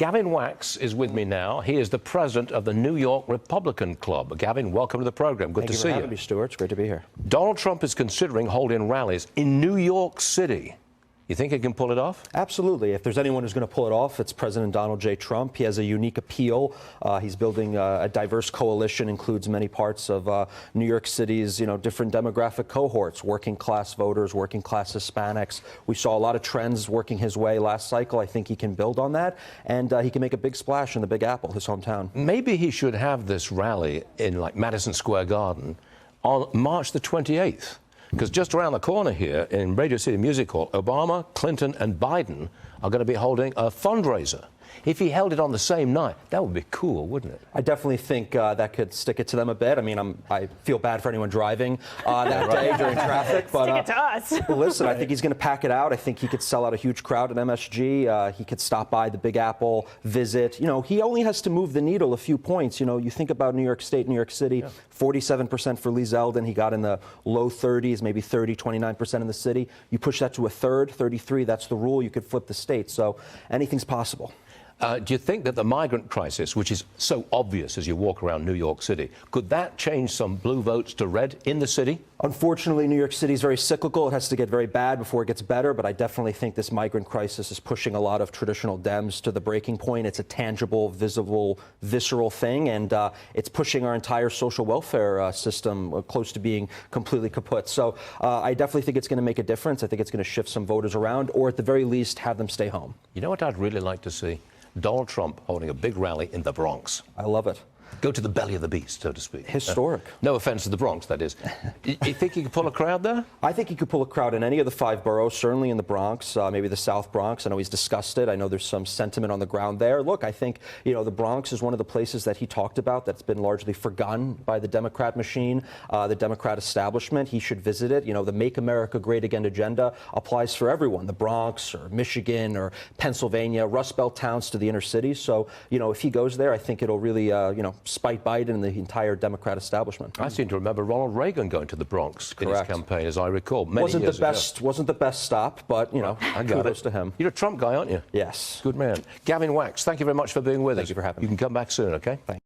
Gavin Wax is with me now. He is the president of the New York Republican Club. Gavin, welcome to the program. Good to see you. Thank you for having me, Stuart. It's great to be here. Donald Trump is considering holding rallies in New York City. You think he can pull it off? Absolutely. If there's anyone who's going to pull it off, it's President Donald J. Trump. He has a unique appeal. He's building a diverse coalition, includes many parts of New York City's, different demographic cohorts, working class voters, working class Hispanics. We saw a lot of trends working his way last cycle. I think he can build on that, and he can make a big splash in the Big Apple, his hometown. Maybe he should have this rally in Madison Square Garden on March the 28th. Because just around the corner here in Radio City Music Hall, Obama, Clinton and Biden are going to be holding a fundraiser. If he held it on the same night, that would be cool, wouldn't it? I definitely think that could stick it to them a bit. I mean, I feel bad for anyone driving that day during traffic. But, stick it to us. Listen, I think he's going to pack it out. I think he could sell out a huge crowd at MSG. He could stop by the Big Apple, visit. He only has to move the needle a few points. You think about New York State, New York City, 47% for Lee Zeldin. He got in the low 30s, maybe 30, 29% in the city. You push that to a third, 33, that's the rule. You could flip the state. So anything's possible. Do you think that the migrant crisis, which is so obvious as you walk around New York City, could that change some blue votes to red in the city? Unfortunately, New York City is very cyclical. It has to get very bad before it gets better. But I definitely think this migrant crisis is pushing a lot of traditional Dems to the breaking point. It's a tangible, visible, visceral thing. And it's pushing our entire social welfare system close to being completely kaput. So I definitely think it's going to make a difference. I think it's going to shift some voters around, or at the very least, have them stay home. You know what I'd really like to see? Donald Trump holding a big rally in the Bronx. I love it. Go to the belly of the beast, so to speak. Historic. No offense to the Bronx, that is. You think he could pull a crowd there? I think he could pull a crowd in any of the 5 boroughs, certainly in the Bronx, maybe the South Bronx. I know he's discussed it. I know there's some sentiment on the ground there. Look, I think, the Bronx is one of the places that he talked about that's been largely forgotten by the Democrat machine, the Democrat establishment. He should visit it. The Make America Great Again agenda applies for everyone, the Bronx or Michigan or Pennsylvania, Rust Belt towns to the inner cities. So, if he goes there, I think it'll really, spite Biden and the entire Democrat establishment. I seem to remember Ronald Reagan going to the Bronx in his campaign, as I recall. Wasn't the best stop, but kudos to him. You're a Trump guy, aren't you? Yes. Good man. Gavin Wax, thank you very much for being with us. Thank you for having me. You can come back soon, okay? Thanks.